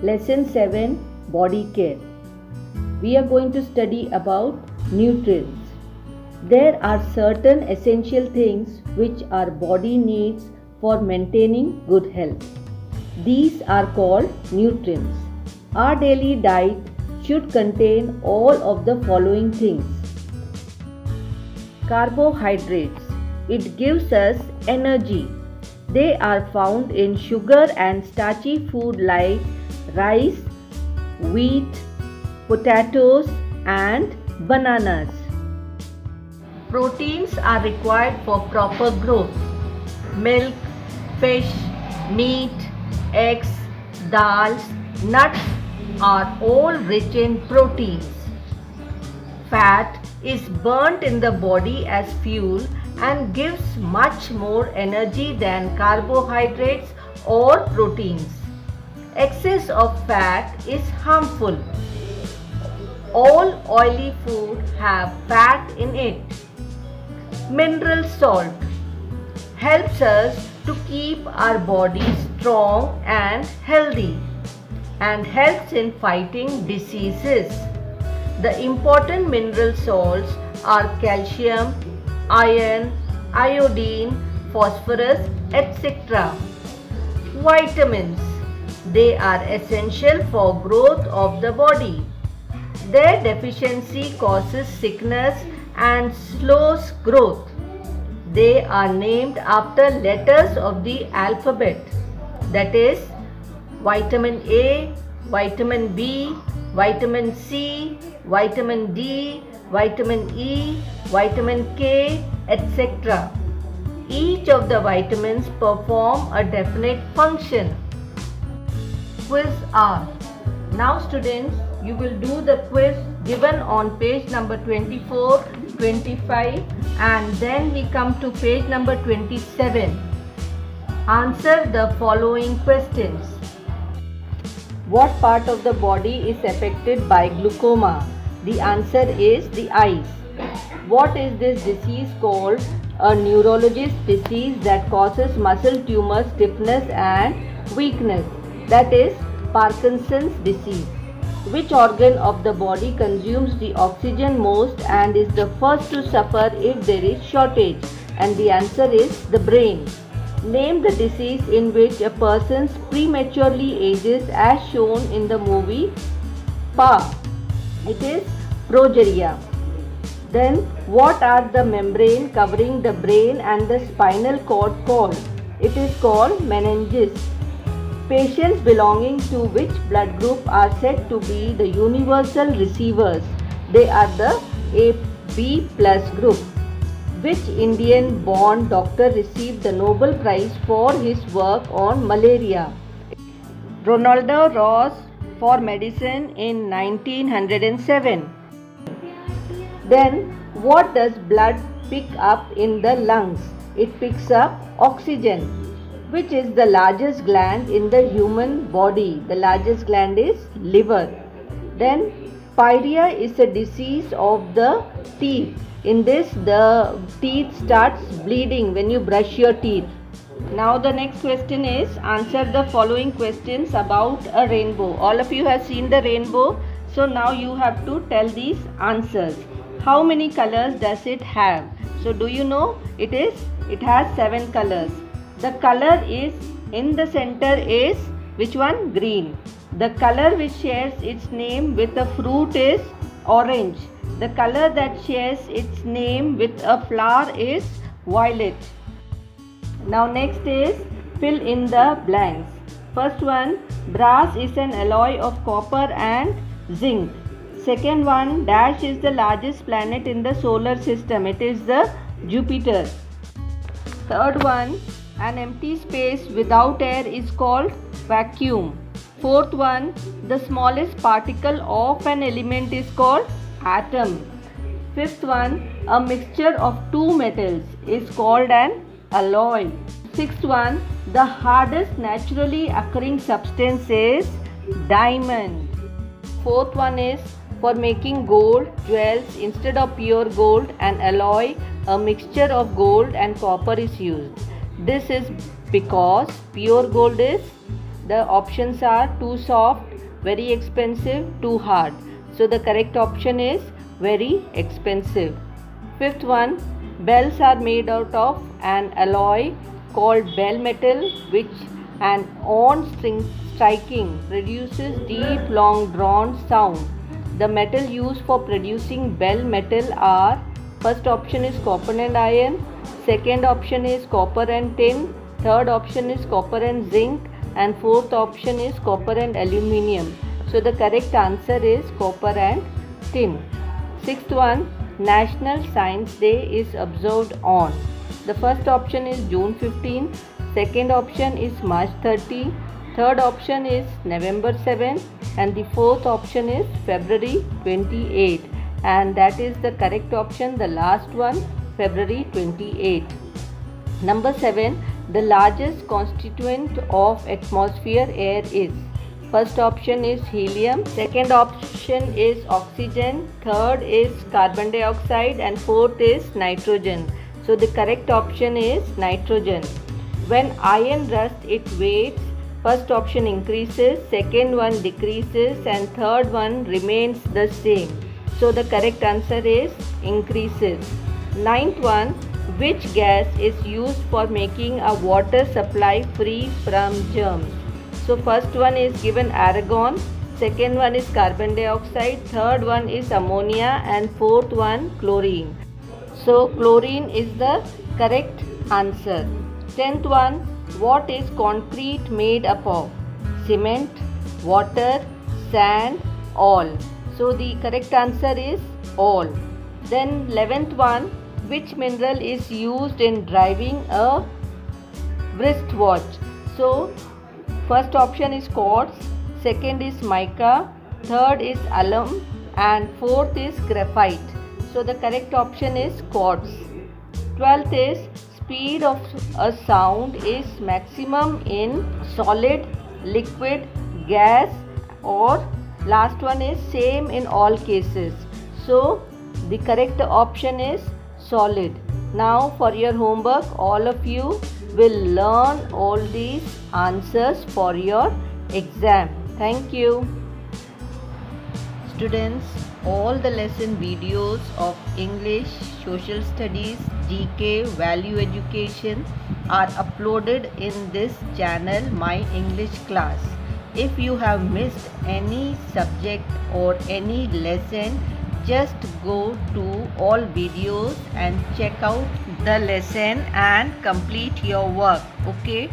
Lesson 7 Body Care. We are going to study about nutrients. There are certain essential things which our body needs for maintaining good health. These are called nutrients. Our daily diet should contain all of the following things. Carbohydrates. It gives us energy. They are found in sugar and starchy food like rice, wheat, potatoes and bananas. Proteins are required for proper growth. Milk, fish, meat, eggs, dals, nuts are all rich in proteins. Fat is burnt in the body as fuel and gives much more energy than carbohydrates or proteins. Excess of fat is harmful. All oily food have fat in it. Mineral salt helps us to keep our body strong and healthy and helps in fighting diseases. The important mineral salts are calcium, iron, iodine, phosphorus, etc. Vitamins. They are essential for growth of the body. Their deficiency causes sickness and slows growth. They are named after letters of the alphabet, that is vitamin A, vitamin B, vitamin C, vitamin D, vitamin E, vitamin K, etc. Each of the vitamins perform a definite function. Quiz hour. Now students, you will do the quiz given on page number 24, 25 and then we come to page number 27. Answer the following questions. What part of the body is affected by glaucoma? The answer is the eyes. What is this disease called? A neurologist disease that causes muscle tumor, stiffness and weakness. That is Parkinson's disease. Which organ of the body consumes the oxygen most and is the first to suffer if there is shortage? And the answer is the brain. Name the disease in which a person prematurely ages as shown in the movie Pa. It is progeria. Then what are the membrane covering the brain and the spinal cord called? It is called meninges. Patients belonging to which blood group are said to be the universal receivers? They are the AB plus group. Which Indian-born doctor received the Nobel Prize for his work on malaria? Ronald Ross for medicine in 1907. Then what does blood pick up in the lungs? It picks up oxygen. Which is the largest gland in the human body? The largest gland is liver. Then pyorrhea is a disease of the teeth. In this, the teeth starts bleeding when you brush your teeth. Now the next question is, answer the following questions about a rainbow. All of you have seen the rainbow. So now you have to tell these answers. How many colors does it have? So do you know? It has 7 colors. The color is in the center is which one? Green. The color which shares its name with a fruit is orange. The color that shares its name with a flower is violet. Now next is fill in the blanks. First one, brass is an alloy of copper and zinc. Second one, dash is the largest planet in the solar system. It is the Jupiter. Third one, an empty space without air is called vacuum. Fourth one, the smallest particle of an element is called atom. Fifth one, a mixture of two metals is called an alloy. Sixth one, the hardest naturally occurring substance is diamond. Fourth one is for making gold, jewels instead of pure gold and alloy, a mixture of gold and copper is used. This is because pure gold is, the options are too soft, very expensive, too hard. So the correct option is very expensive. Fifth one, bells are made out of an alloy called bell metal, which an on striking produces deep, long drawn sound. The metal used for producing bell metal are: first option is copper and iron, second option is copper and tin, third option is copper and zinc, and fourth option is copper and aluminium. So the correct answer is copper and tin. Sixth one, National Science Day is observed on: the first option is June 15, second option is March 30, third option is November 7, and the fourth option is February 28, and that is the correct option, the last one, February 28. Number 7, the largest constituent of atmosphere air is: first option is helium, second option is oxygen, third is carbon dioxide, and fourth is nitrogen. So the correct option is nitrogen. When iron rusts its weight, first option increases, second one decreases, and third one remains the same. So the correct answer is increases. Ninth one, which gas is used for making a water supply free from germs? So first one is given argon, second one is carbon dioxide, third one is ammonia, and fourth one chlorine. So chlorine is the correct answer. 10th one, what is concrete made up of? Cement, water, sand, all. So the correct answer is all. Then 11th one, which mineral is used in driving a wristwatch? So first option is quartz, second is mica, third is alum, and fourth is graphite. So the correct option is quartz. 12th is speed of a sound is maximum in solid, liquid, gas, or last one is same in all cases. So the correct option is solid. Now for your homework, all of you will learn all these answers for your exam. Thank you. Students, all the lesson videos of English, Social Studies, GK, Value Education are uploaded in this channel, My English Class. If you have missed any subject or any lesson, just go to all videos and check out the lesson and complete your work. Okay.